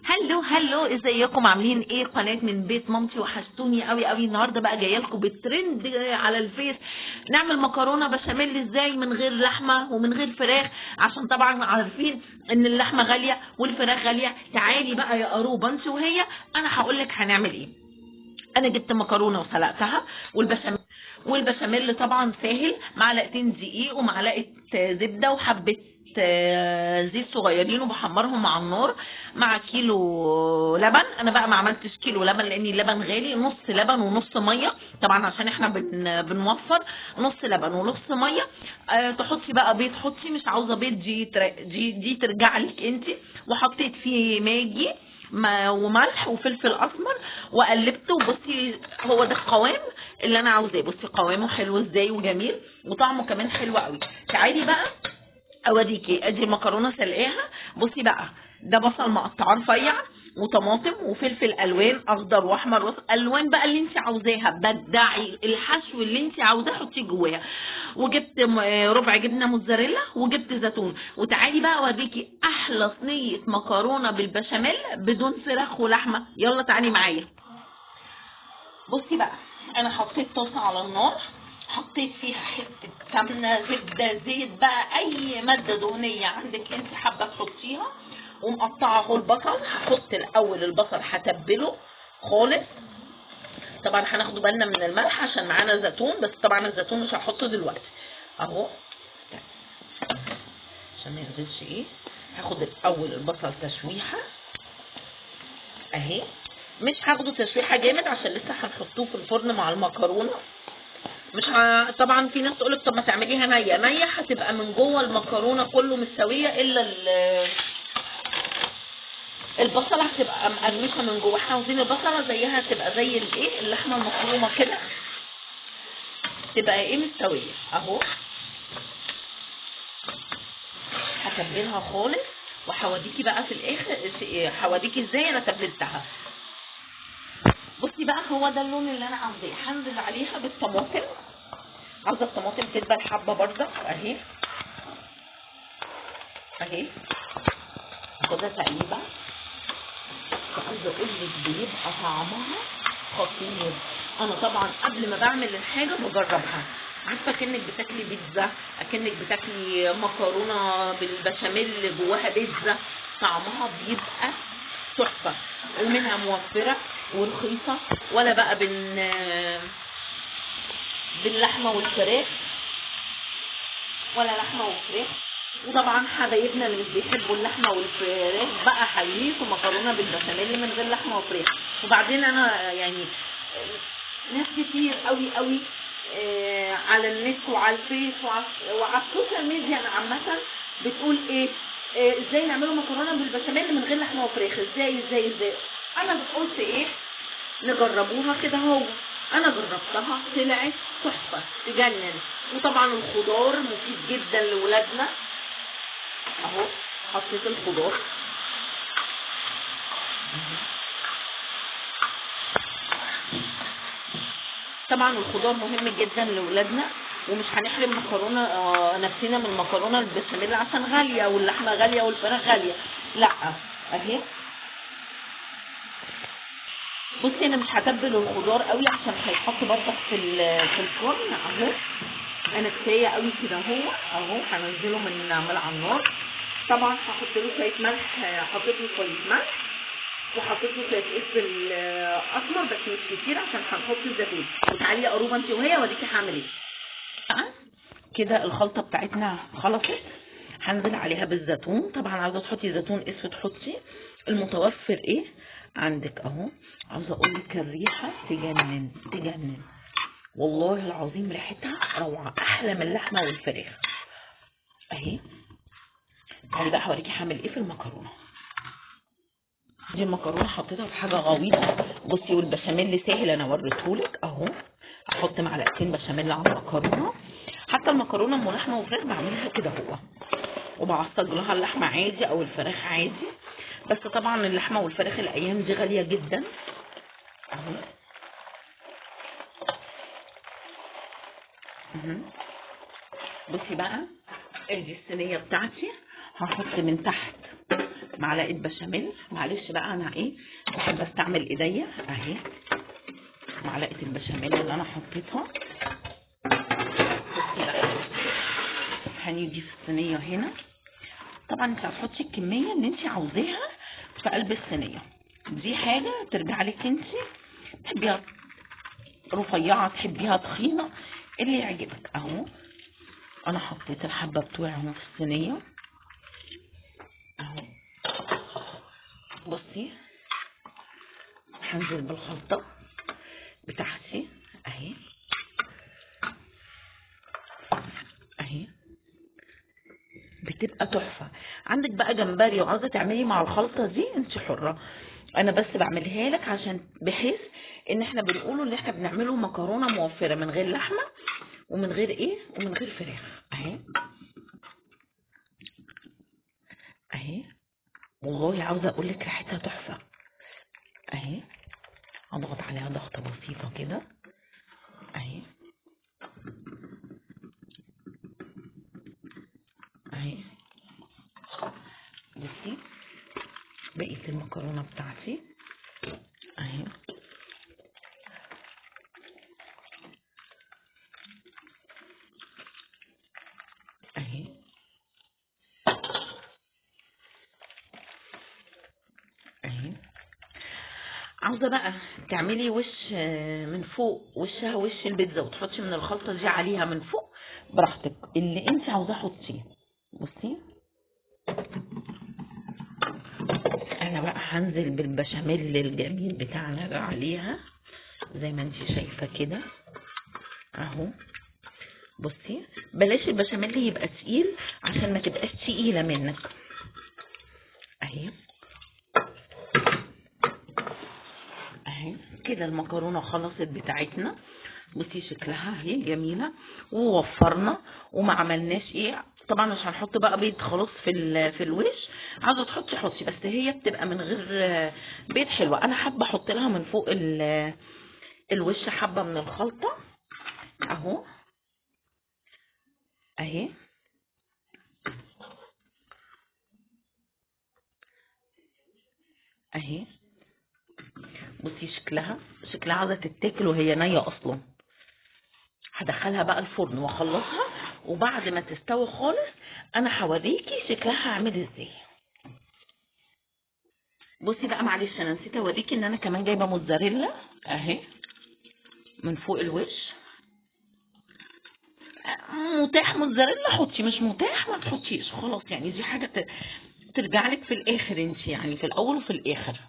هلو هلو، ازيكم؟ عاملين ايه؟ قناه من بيت مامتي، وحشتوني قوي قوي. النهارده بقى جايه لكم بالترند على الفيس. نعمل مكرونه بشاميل ازاي من غير لحمه ومن غير فراخ، عشان طبعا عارفين ان اللحمه غاليه والفراخ غاليه. تعالي بقى يا قروبه انت وهي، انا هقول لك هنعمل ايه. انا جبت مكرونه وسلقتها، والبشاميل طبعا سهل. معلقتين دقيق ومعلقه زبده وحبه زيت صغيرين، وبحمرهم على النار مع كيلو لبن. انا بقى ما عملتش كيلو لبن لان اللبن غالي، نص لبن ونص ميه طبعا عشان احنا بنوفر. نص لبن ونص ميه. تحطي بقى بيض، حطي. مش عاوزه بيض دي ترجع لك انت. وحطيت فيه ماجي وملح وفلفل اسمر، وقلبته. بصي هو ده القوام اللي انا عاوزاه. بصي قوامه حلو ازاي وجميل، وطعمه كمان حلو قوي. تعالي بقى اوريكي. ادي المكرونه سلقاها. بصي بقى، ده بصل مقطعاه رفيع، وطماطم وفلفل الوان اخضر واحمر الوان بقى اللي انت عاوزاها. بدعي الحشو اللي انت عاوزاه حطيه جواها. وجبت ربع جبنه موتزاريلا، وجبت زيتون. وتعالي بقى اوريكي احلى صينيه مكرونه بالبشاميل بدون فراخ ولحمه. يلا تعالي معايا. بصي بقى، انا حطيت طاسه على النار، حطيت فيها حته سمنه، زبده، زيت، بقى اي ماده دهنيه عندك انت حابه تحطيها. ومقطعه اهو البصل. هحط الاول البصل، هتبله خالص. طبعا هناخد بالنا من الملح عشان معانا زيتون، بس طبعا الزيتون مش هحطه دلوقتي اهو عشان ما ينزلش ايه. هاخد الاول البصل تشويحه اهي. مش هاخده تشويحه جامد عشان لسه هنحطوه في الفرن مع المكرونه. مش طبعا في ناس تقولك طب ما تعمليها نيه. نيه هتبقى من جوه المكرونه كله مستويه، الا البصله هتبقى مقرمشه من جوه. احنا عاوزين البصله زيها تبقى زي الايه، اللحمه المفرومه كده، تبقى ايه، مستويه اهو. هتبلها خالص، وهوريكي بقى في الاخر هوريكي ازاي انا تبلتها. بصي بقى، هو ده اللون اللي انا عاوزاه. هنزل عليها بالطماطم. عاوزه الطماطم تدبل حبه برده اهي اهي. هاخدها تقليبه. وعايزه اقول لك بيبقى طعمها خطير. انا طبعا قبل ما بعمل الحاجه بجربها. عارفه كأنك بتاكلي بيتزا، اكنك بتاكلي مكرونه بالبشاميل جواها بيتزا. طعمها بيبقى تحفه، ومنها موفره ورخيصه، ولا بقى باللحمه والفراخ، ولا لحمه وفراخ. وطبعا حبايبنا اللي مش بيحبوا اللحمه والفراخ بقى هيليسوا مكرونه بالبشاميل من غير لحمه وفراخ. وبعدين انا يعني ناس كتير قوي قوي على النت وعلى الفيس وعلى السوشيال ميديا عامه بتقول ايه، ازاي نعملوا مكرونه بالبشاميل من غير لحمه وفراخ، ازاي. انا قلت ايه، نجربوها كده اهو. انا جربتها طلعت تحفه تجنن. وطبعا الخضار مفيد جدا لولادنا اهو. حطيت الخضار طبعا الخضار مهم جدا لولادنا. ومش هنحرم مكرونه نفسنا من المكرونه البشاميل عشان غاليه واللحمه غاليه والفراخ غاليه، لا اهي. بصي انا مش هتبل الخضار قوي عشان هيتحط برضك في الفرن اهو. انا كفايه قوي كده اهو. هنزله من على النار. طبعا هحط له شويه ملح، حطيت له شويه ملح، وحطيت له شويه فلفل اسمر بس مش كتير عشان هنحط الزيتون. وتعالي يا قروبه انت وهي اوريكي هعمل ايه. كده الخلطه بتاعتنا خلصت. هنزل عليها بالزيتون. طبعا عاوزه تحطي زيتون اسود حطي، المتوفر ايه عندك اهو. عاوزه اقول لك الريحه تجنن والله العظيم. ريحتها روعه، احلى من اللحمه والفراخ اهي. تعالي بقى هوريكي هعمل ايه في المكرونه. دي المكرونه حطيتها في حاجه غويطه. بصي والبشاميل سهل، انا وريتهولك اهو. هحط معلقتين بشاميل على المكرونه. حتى المكرونه ام لحمه وفراخ بعملها كده اهو، وبعصج لها اللحمه عادي او الفراخ عادي. بس طبعا اللحمه والفراخ الايام دي غاليه جدا اهو. بصي بقى، ادي الصينيه بتاعتي. هحط من تحت معلقه بشاميل. معلش بقى انا ايه بحب استعمل ايديا اهي. معلقه البشاميل اللي انا حطيتها. بصي بقى هنيجي في الصينيه هنا. طبعا انت هتحطي الكميه اللي انت عاوزاها في قلب الصينيه، دي حاجه ترجع لك انت، تحبيها رفيعه تحبيها تخينه اللي يعجبك. اهو انا حطيت الحبه بتوعي اهو في الصينيه اهو. بصي هنزل بالخلطه بتاعتي اهي اهي، بتبقى تحفه. عندك بقى جمبري وعاوزه تعملي مع الخلطه دي انت حره، انا بس بعملها لك عشان بحيث ان احنا بنقوله ان احنا بنعمله مكرونه موفره من غير لحمه ومن غير ايه ومن غير فراخ اهي اهي. والله عاوزه اقول لك ريحتها تحفه اهي. هضغط عليها ضغطه بسيطه كده اهي اهي. بصي بقيه المكرونه بتاعتي اهي اهي اهي. عاوزه بقى تعملي وش من فوق، وشها وش البيتزا، وتحطي من الخلطه دي عليها من فوق براحتك اللي انت عاوزاه حطيه. بصي انا بقى هنزل بالبشاميل الجميل بتاعنا ده عليها زي ما انت شايفه كده اهو. بصي بلاش البشاميل يبقى تقيل عشان ما تبقاش تقيله منك اهي اهي كده. المكرونه خلصت بتاعتنا. بصي شكلها اهي جميله، ووفرنا وما عملناش ايه. طبعا مش هنحط بقى بيض خلاص في الوش، عاوزه تحطي حطي، بس هي بتبقى من غير بيض حلوه. انا حابه احط لها من فوق الوش حبه من الخلطه اهو اهي اهي. بصي شكلها عاوزه تتاكل وهي نيه اصلا. هدخلها بقى الفرن واخلصها، وبعد ما تستوي خالص انا هوريكي شكلها عامل ازاي. بصي بقى معلش انا نسيت اوريكي ان انا كمان جايبه موتزاريلا اهي من فوق الوش. متاح موتزاريلا حطي، مش متاح ما تحطيش خلاص، يعني دي حاجه ترجع لك في الاخر انت، يعني في الاول وفي الاخر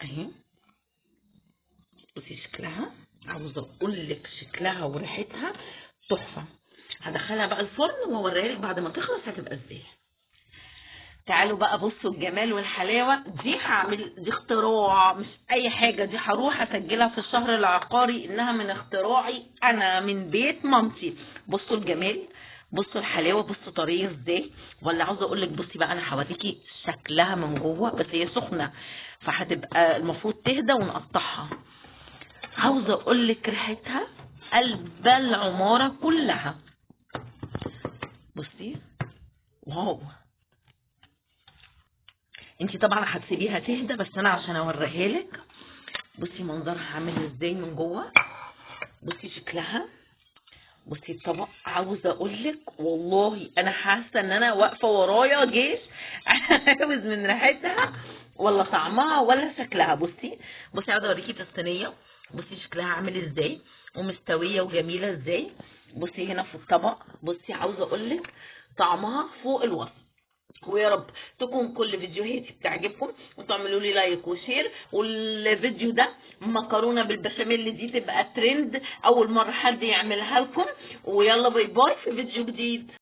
اهي. بصي شكلها، عاوزه اقول لك شكلها وريحتها تحفه. هدخلها بقى الفرن واوريها لك بعد ما تخلص هتبقى ازاي. تعالوا بقى بصوا الجمال والحلاوه دي. دي اختراع مش اي حاجه، دي هروح اسجلها في الشهر العقاري انها من اختراعي انا من بيت مامتي. بصوا الجمال، بصوا الحلاوه، بصوا طريه ازاي. ولا عاوزه اقول لك بصي بقى انا هوريكي شكلها من جوه، بس هي سخنه فهتبقى المفروض تهدى ونقطعها. عاوزه اقول لك ريحتها قلب العماره كلها. بصي واو. انتي طبعا هتسيبيها تهدى بس انا عشان اوريها لك. بصي منظرها عامل ازاي من جوه، بصي شكلها، بصي الطبق. عاوزه اقول لك والله انا حاسه ان انا واقفه ورايا جيش عاوز من ريحتها ولا طعمها ولا شكلها. بصي عاوزه اوريكي في الصينيه. بصي شكلها عامل ازاي ومستويه وجميله ازاي. بصي هنا في الطبق. بصي عاوزه اقول لك طعمها فوق الوصف. ويا رب تكون كل فيديوهاتي بتعجبكم وتعملوا لي لايك وشير، والفيديو ده مكرونه بالبشاميل دي تبقى ترند اول مره حد يعملها لكم. ويلا باي باي في فيديو جديد.